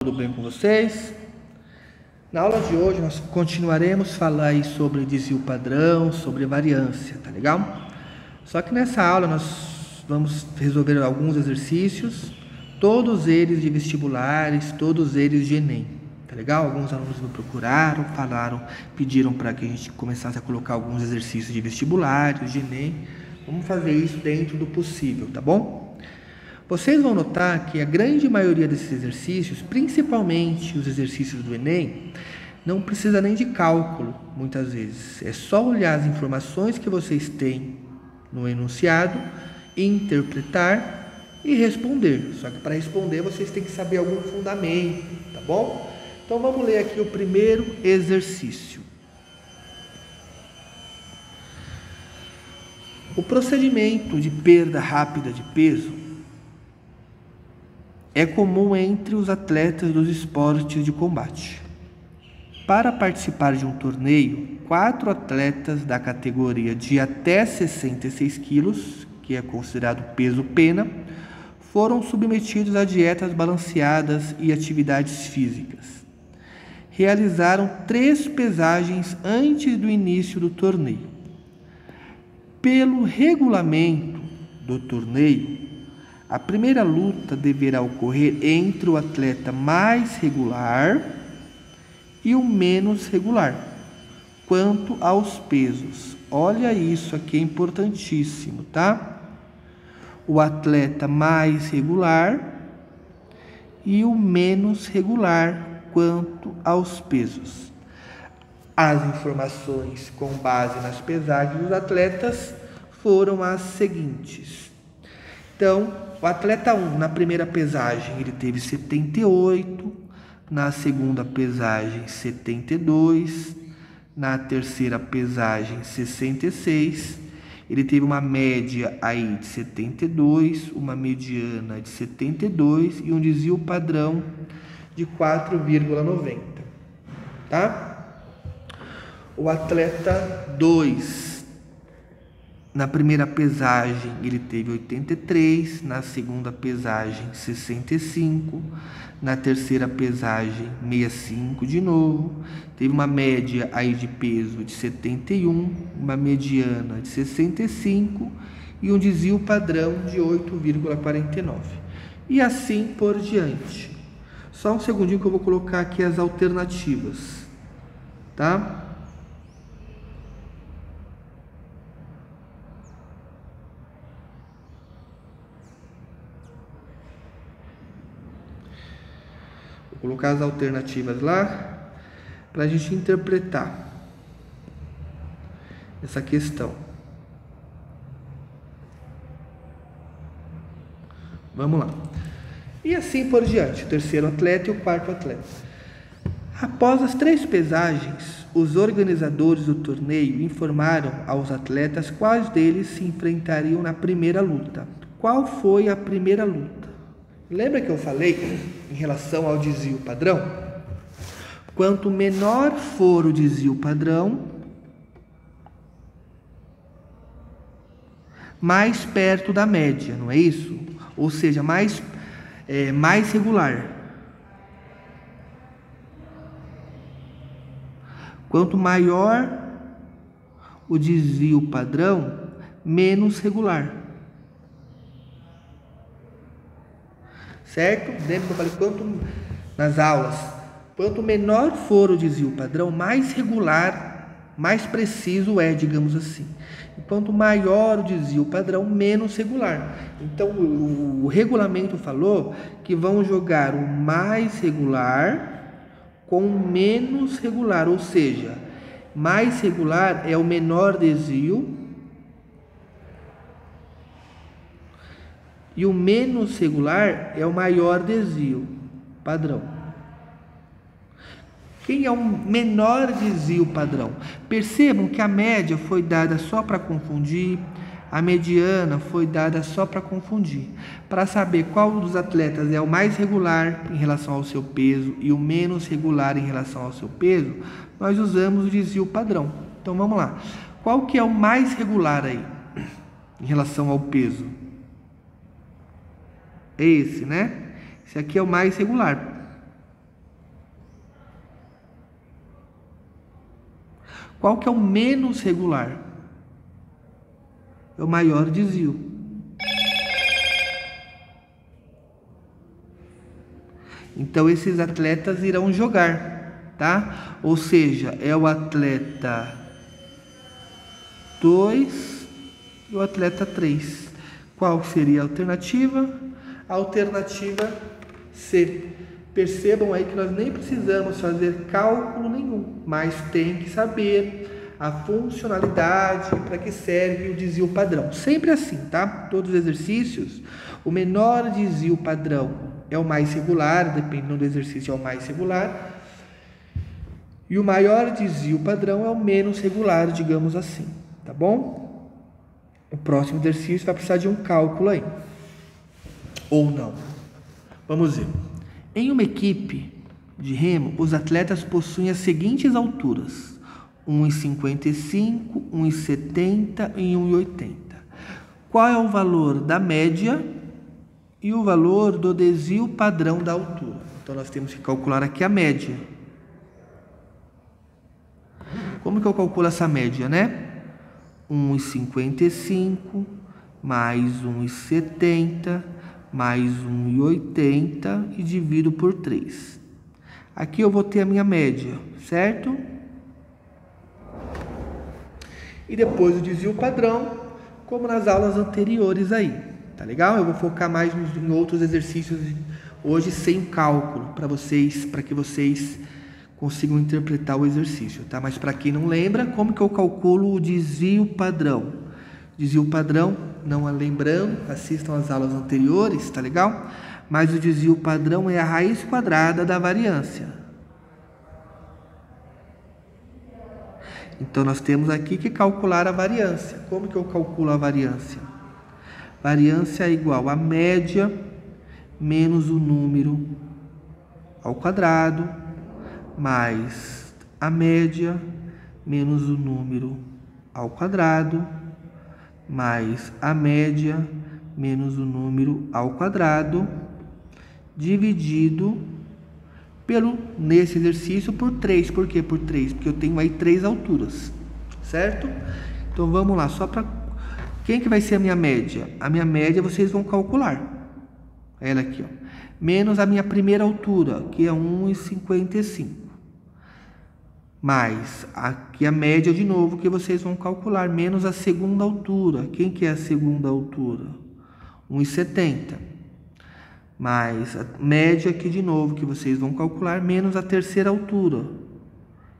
Tudo bem com vocês? Na aula de hoje nós continuaremos falar aí sobre desvio padrão, sobre variância, tá legal? Só que nessa aula nós vamos resolver alguns exercícios, todos eles de vestibulares, todos eles de Enem, tá legal? Alguns alunos me procuraram, pediram para que a gente começasse a colocar alguns exercícios de vestibulares, de Enem. Vamos fazer isso dentro do possível, tá bom? Vocês vão notar que a grande maioria desses exercícios, principalmente os exercícios do Enem, não precisa nem de cálculo, muitas vezes. É só olhar as informações que vocês têm no enunciado, interpretar e responder. Só que para responder vocês têm que saber algum fundamento, tá bom? Então vamos ler aqui o primeiro exercício. O procedimento de perda rápida de peso é comum entre os atletas dos esportes de combate. Para participar de um torneio, 4 atletas da categoria de até 66 quilos, que é considerado peso pena, foram submetidos a dietas balanceadas e atividades físicas. Realizaram 3 pesagens antes do início do torneio. Pelo regulamento do torneio, a primeira luta deverá ocorrer entre o atleta mais regular e o menos regular, quanto aos pesos. Olha isso aqui, é importantíssimo, tá? O atleta mais regular e o menos regular, quanto aos pesos. As informações com base nas pesagens dos atletas foram as seguintes. Então, o atleta 1, na primeira pesagem, ele teve 78, na segunda pesagem, 72, na terceira pesagem, 66, ele teve uma média aí de 72, uma mediana de 72 e um desvio padrão de 4,90, tá? O atleta 2, na primeira pesagem ele teve 83, na segunda pesagem 65, na terceira pesagem 65 de novo, teve uma média aí de peso de 71, uma mediana de 65 e um desvio padrão de 8,49. E assim por diante. Só um segundinho que eu vou colocar aqui as alternativas, tá? Vou colocar as alternativas lá para a gente interpretar essa questão. Vamos lá. E assim por diante, o terceiro atleta e o quarto atleta. Após as 3 pesagens, os organizadores do torneio informaram aos atletas quais deles se enfrentariam na primeira luta. Qual foi a primeira luta? Lembra que eu falei em relação ao desvio padrão? Quanto menor for o desvio padrão, mais perto da média, não é isso? Ou seja, mais regular. Quanto maior o desvio padrão, menos regular. Certo? Lembra que eu falei nas aulas? Quanto menor for o desvio padrão, mais regular, mais preciso é, digamos assim. E quanto maior o desvio padrão, menos regular. Então, o regulamento falou que vão jogar o mais regular com o menos regular. Ou seja, mais regular é o menor desvio e o menos regular é o maior desvio padrão. Quem é o menor desvio padrão? Percebam que a média foi dada só para confundir, a mediana foi dada só para confundir. Para saber qual dos atletas é o mais regular em relação ao seu peso e o menos regular em relação ao seu peso, nós usamos o desvio padrão. Então vamos lá. Qual que é o mais regular aí em relação ao peso? É esse, né? Esse aqui é o mais regular. Qual que é o menos regular? É o maior desvio. Então, esses atletas irão jogar, tá? Ou seja, é o atleta 2 e o atleta 3. Qual seria a alternativa? A alternativa C. Percebam aí que nós nem precisamos fazer cálculo nenhum, mas tem que saber a funcionalidade, para que serve o desvio padrão. Sempre assim, tá? Todos os exercícios, o menor desvio padrão é o mais regular, dependendo do exercício é o mais regular, e o maior desvio padrão é o menos regular, digamos assim, tá bom? O próximo exercício vai precisar de um cálculo aí, ou não. Vamos ver. Em uma equipe de remo, os atletas possuem as seguintes alturas: 1,55, 1,70 e 1,80. Qual é o valor da média e o valor do desvio padrão da altura? Então, nós temos que calcular aqui a média. Como que eu calculo essa média, né? 1,55 mais 1,70 mais 1,80 e divido por 3. Aqui eu vou ter a minha média, certo? E depois o desvio padrão, como nas aulas anteriores aí, tá legal? Eu vou focar mais em outros exercícios hoje sem cálculo, para que vocês consigam interpretar o exercício, tá? Mas para quem não lembra, como que eu calculo o desvio padrão? Desvio padrão, não lembrando, assistam as aulas anteriores, tá legal? Mas o desvio padrão é a raiz quadrada da variância. Então, nós temos aqui que calcular a variância. Como que eu calculo a variância? Variância é igual a média menos o número ao quadrado, mais a média menos o número ao quadrado, mais a média menos o número ao quadrado, dividido nesse exercício por 3. Por que por 3? Porque eu tenho aí 3 alturas, certo? Então, vamos lá, só para... Quem que vai ser a minha média? A minha média vocês vão calcular. Ela aqui, ó. Menos a minha primeira altura, que é 1,55. Mais aqui a média de novo, que vocês vão calcular, menos a segunda altura. Quem que é a segunda altura? 1,70. Mais a média aqui de novo, que vocês vão calcular, menos a terceira altura,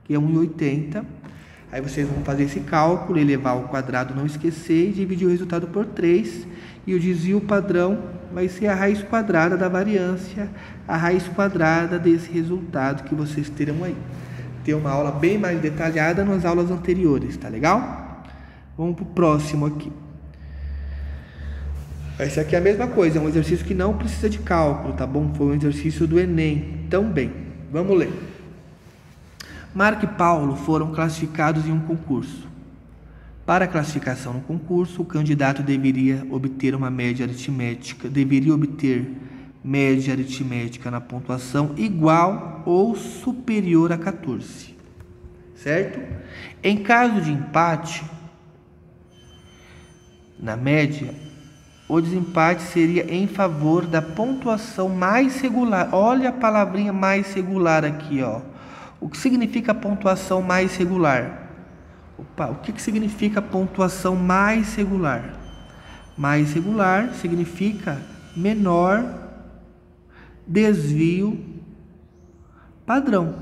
que é 1,80. Aí vocês vão fazer esse cálculo, elevar ao quadrado, não esquecer, e dividir o resultado por 3. E o desvio padrão vai ser a raiz quadrada da variância, a raiz quadrada desse resultado que vocês terão aí. Tem uma aula bem mais detalhada nas aulas anteriores, tá legal? Vamos para o próximo aqui. Esse aqui é a mesma coisa, é um exercício que não precisa de cálculo, tá bom? Foi um exercício do Enem também. Vamos ler. Marco e Paulo foram classificados em um concurso. Para a classificação no concurso, o candidato deveria obter média aritmética na pontuação igual ou superior a 14, certo? Em caso de empate na média, o desempate seria em favor da pontuação mais regular. Olha a palavrinha mais regular aqui, ó. O que significa pontuação mais regular? O que significa pontuação mais regular? Mais regular significa menor desvio padrão,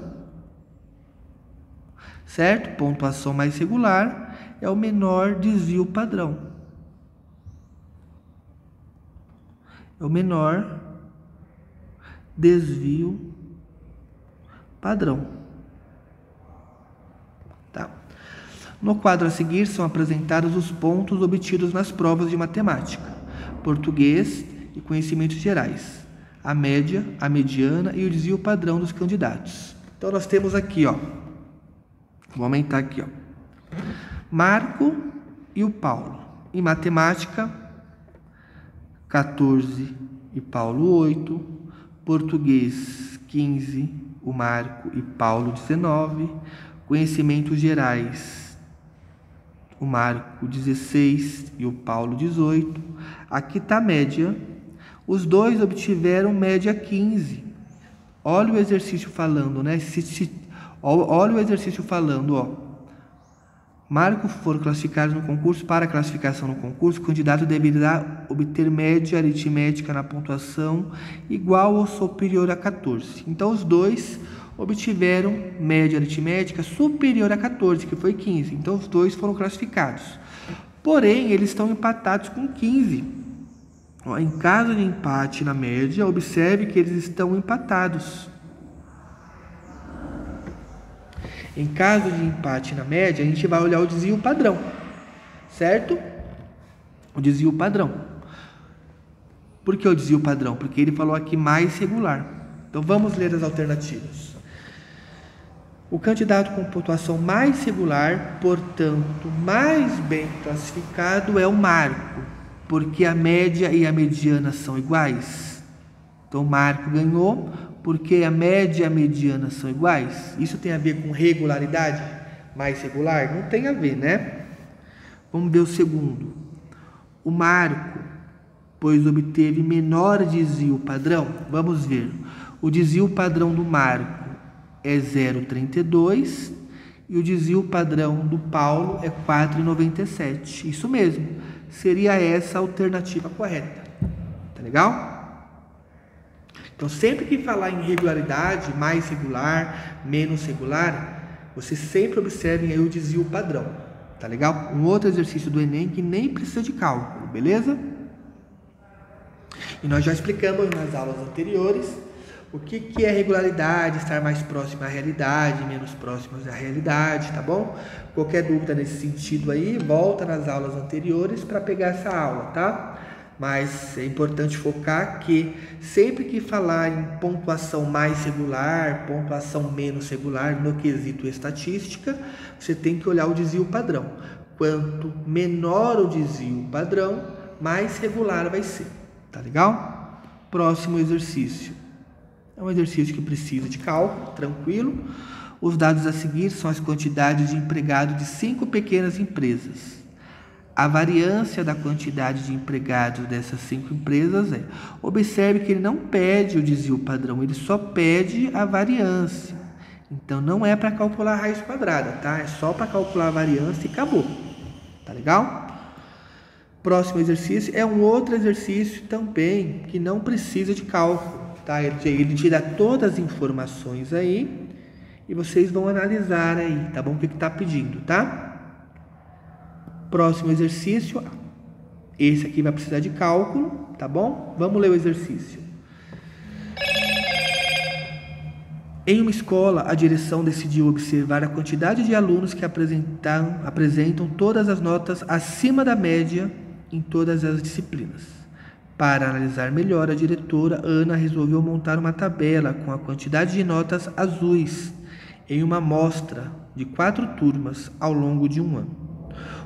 certo? Pontuação mais regular é o menor desvio padrão. É o menor desvio padrão. Tá? No quadro a seguir são apresentados os pontos obtidos nas provas de matemática, português e conhecimentos gerais, a média, a mediana e o desvio padrão dos candidatos. Então, nós temos aqui, ó, vou aumentar aqui, ó, Marco e o Paulo. Em matemática, 14 e Paulo 8, português 15, o Marco e Paulo 19, Conhecimentos gerais. O Marco 16 e o Paulo 18. Aqui está a média. Os dois obtiveram média 15. Olha o exercício falando, né? Olha o exercício falando, ó. Marco for classificado no concurso. Para a classificação no concurso, o candidato deverá obter média aritmética na pontuação igual ou superior a 14. Então, os dois obtiveram média aritmética superior a 14, que foi 15. Então, os dois foram classificados. Porém, eles estão empatados com 15. Ó, em caso de empate na média, observe que eles estão empatados. Em caso de empate na média, a gente vai olhar o desvio padrão, certo? O desvio padrão. Por que o desvio padrão? Porque ele falou aqui mais regular. Então, vamos ler as alternativas. O candidato com pontuação mais regular, portanto, mais bem classificado, é o Marco, porque a média e a mediana são iguais. Então, o Marco ganhou porque a média e a mediana são iguais. Isso tem a ver com regularidade? Mais regular? Não tem a ver, né? Vamos ver o segundo. O Marco, pois obteve menor desvio padrão. Vamos ver. O desvio padrão do Marco é 0,32 e o desvio padrão do Paulo é 4,97. Isso mesmo. Seria essa a alternativa correta. Tá legal? Então, sempre que falar em regularidade, mais regular, menos regular, vocês sempre observem aí o desvio padrão, tá legal? Um outro exercício do Enem que nem precisa de cálculo, beleza? E nós já explicamos nas aulas anteriores o que é regularidade, estar mais próximo à realidade, menos próximo à realidade, tá bom? Qualquer dúvida nesse sentido aí, volta nas aulas anteriores para pegar essa aula, tá? Mas é importante focar que sempre que falar em pontuação mais regular, pontuação menos regular no quesito estatística, você tem que olhar o desvio padrão. Quanto menor o desvio padrão, mais regular vai ser. Tá legal? Próximo exercício. É um exercício que precisa de cálculo, tranquilo. Os dados a seguir são as quantidades de empregados de 5 pequenas empresas. A variância da quantidade de empregados dessas 5 empresas é... Observe que ele não pede o desvio padrão, ele só pede a variância. Então, não é para calcular a raiz quadrada, tá? É só para calcular a variância e acabou. Tá legal? Próximo exercício é um outro exercício também que não precisa de cálculo, tá? Ele te dá todas as informações aí e vocês vão analisar aí, tá bom? O que está pedindo, tá? Próximo exercício, esse aqui vai precisar de cálculo, tá bom? Vamos ler o exercício. Em uma escola, a direção decidiu observar a quantidade de alunos que apresentam todas as notas acima da média em todas as disciplinas. Para analisar melhor, a diretora Ana resolveu montar uma tabela com a quantidade de notas azuis em uma amostra de 4 turmas ao longo de um ano.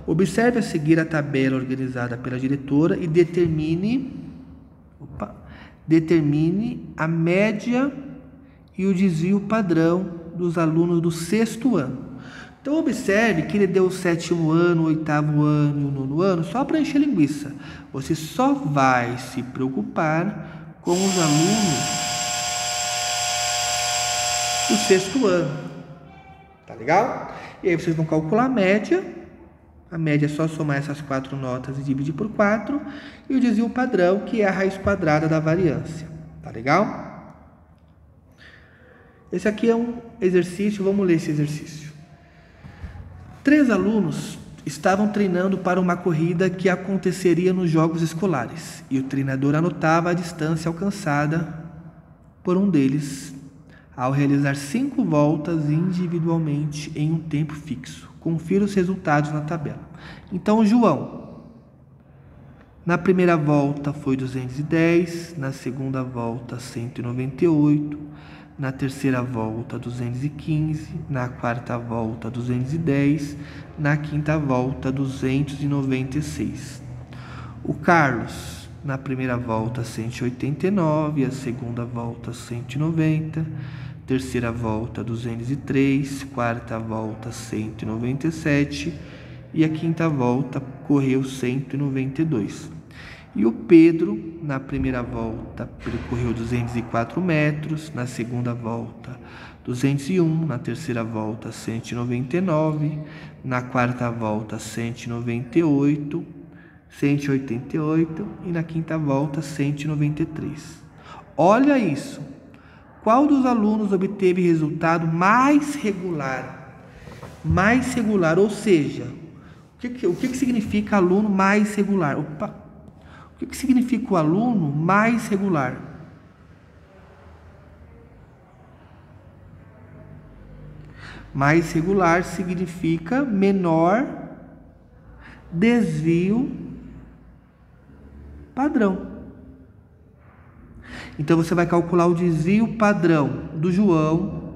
Observe a seguir a tabela organizada pela diretora e determine a média e o desvio padrão dos alunos do 6º ano. Então, observe que ele deu o 7º ano, o 8º ano e o 9º ano só para encher linguiça. Você só vai se preocupar com os alunos do 6º ano. Tá legal? E aí vocês vão calcular a média. A média é só somar essas 4 notas e dividir por 4. E o desvio padrão, que é a raiz quadrada da variância. Tá legal? Esse aqui é um exercício, vamos ler esse exercício. 3 alunos estavam treinando para uma corrida que aconteceria nos jogos escolares. E o treinador anotava a distância alcançada por um deles ao realizar 5 voltas individualmente em um tempo fixo. Confira os resultados na tabela. Então, o João, na primeira volta foi 210, na segunda volta 198, na terceira volta 215, na quarta volta 210, na quinta volta 296. O Carlos, na primeira volta 189, a segunda volta 190, terceira volta 203, quarta volta 197 e a quinta volta correu 192. E o Pedro, na primeira volta, percorreu 204 metros, na segunda volta 201, na terceira volta 199, na quarta volta 198, 188 e na quinta volta 193. Olha isso! Qual dos alunos obteve resultado mais regular? Mais regular, ou seja, o que significa aluno mais regular? Opa! O que significa o aluno mais regular? Mais regular significa menor desvio padrão. Então você vai calcular o desvio padrão do João,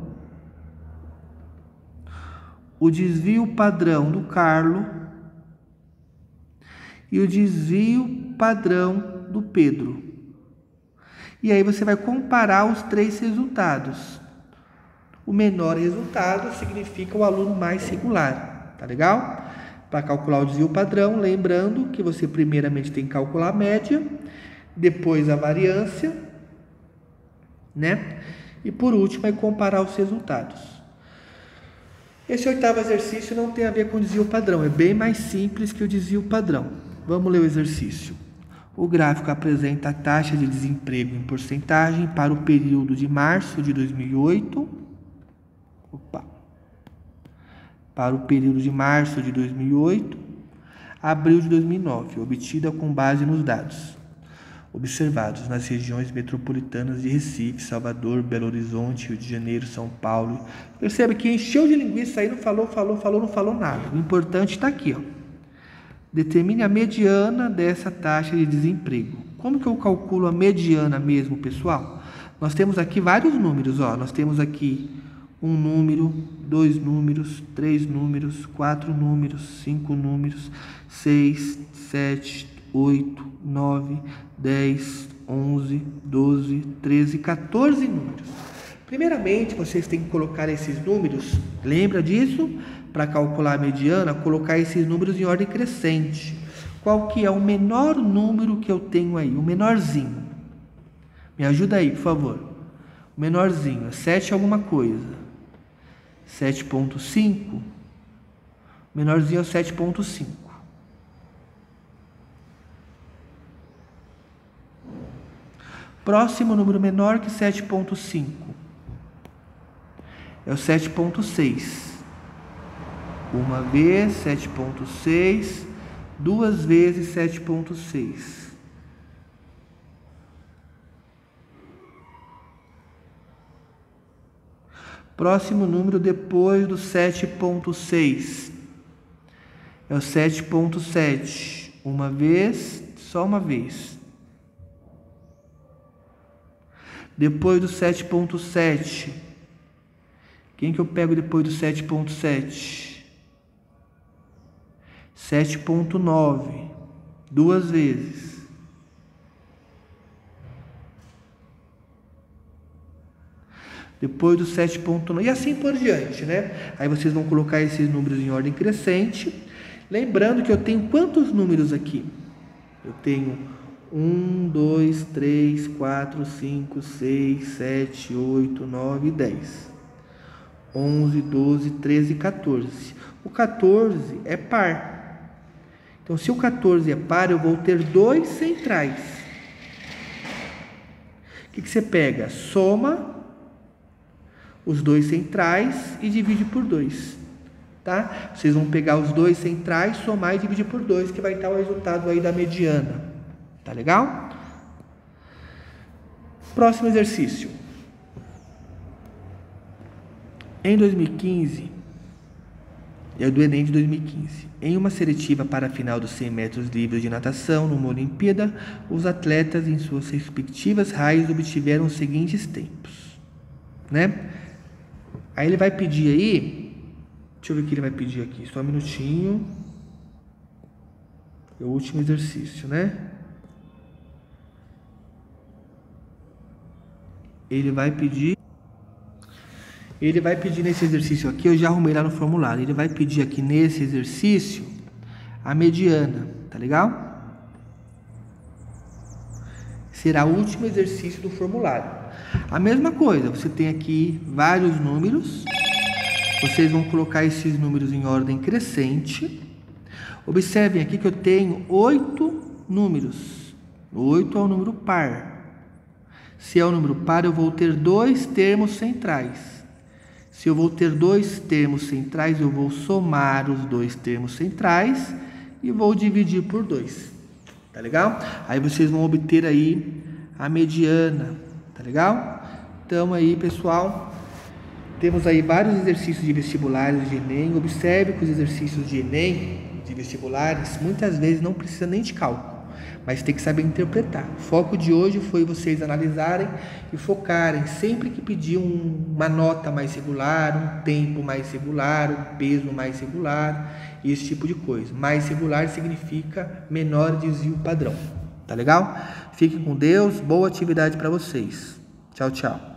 o desvio padrão do Carlos e o desvio padrão do Pedro. E aí você vai comparar os três resultados. O menor resultado significa o aluno mais regular, tá legal? Para calcular o desvio padrão, lembrando que você primeiramente tem que calcular a média, depois a variância, né? E por último, vai comparar os resultados. Esse oitavo exercício não tem a ver com desvio padrão, é bem mais simples que o desvio padrão. Vamos ler o exercício. O gráfico apresenta a taxa de desemprego em porcentagem para o período de março de 2008. Para o período de março de 2008 a abril de 2009, obtida com base nos dados observados nas regiões metropolitanas de Recife, Salvador, Belo Horizonte, Rio de Janeiro, São Paulo. Percebe que encheu de linguiça aí, não falou nada. O importante está aqui, ó. Determine a mediana dessa taxa de desemprego. Como que eu calculo a mediana mesmo, pessoal? Nós temos aqui vários números, ó. Nós temos aqui um número, dois números, três números, quatro números, cinco números, 6, 7, 8, 9, 10, 11, 12, 13, 14 números. Primeiramente, vocês têm que colocar esses números, lembra disso? Para calcular a mediana, colocar esses números em ordem crescente. Qual que é o menor número que eu tenho aí? O menorzinho. Me ajuda aí, por favor. O menorzinho, 7 alguma coisa. 7,5. O menorzinho é o 7,5. Próximo número menor que 7,5 é o 7,6. Uma vez 7,6, duas vezes 7,6. Próximo número depois do 7,6 é o 7,7. Uma vez, só uma vez. Depois do 7,7, quem que eu pego depois do 7,7? 7,9, duas vezes. Depois do 7,9, e assim por diante, né? Aí vocês vão colocar esses números em ordem crescente. Lembrando que eu tenho quantos números aqui? Eu tenho 1, 2, 3, 4, 5, 6, 7, 8, 9, 10. 11, 12, 13, 14. O 14 é par. Então, se o 14 é par, eu vou ter dois centrais. O que você pega? Soma os dois centrais e divide por 2. Tá? Vocês vão pegar os dois centrais, somar e dividir por 2, que vai estar o resultado aí da mediana. Tá legal? Próximo exercício. Em 2015, é do Enem de 2015. Em uma seletiva para a final dos 100 metros livres de natação, numa Olimpíada, os atletas em suas respectivas raias obtiveram os seguintes tempos, né? Aí ele vai pedir aí, deixa eu ver o que ele vai pedir aqui, só um minutinho. É o último exercício, né? Ele vai pedir Ele vai pedir nesse exercício aqui, eu já arrumei lá no formulário, ele vai pedir aqui nesse exercício a mediana, tá legal? Será o último exercício do formulário. A mesma coisa, você tem aqui vários números, vocês vão colocar esses números em ordem crescente. Observem aqui que eu tenho 8 números, 8 é o número par. Se é o número par, eu vou ter 2 termos centrais. Se eu vou ter 2 termos centrais, eu vou somar os 2 termos centrais e vou dividir por 2. Tá legal? Aí vocês vão obter aí a mediana. Tá legal? Então aí, pessoal, temos aí vários exercícios de vestibulares de Enem. Observe que os exercícios de Enem, de vestibulares, muitas vezes não precisa nem de cálculo, mas tem que saber interpretar. O foco de hoje foi vocês analisarem e focarem sempre que pedir uma nota mais regular, um tempo mais regular, um peso mais regular, esse tipo de coisa. Mais regular significa menor desvio padrão. Tá legal? Fiquem com Deus, boa atividade para vocês. Tchau, tchau.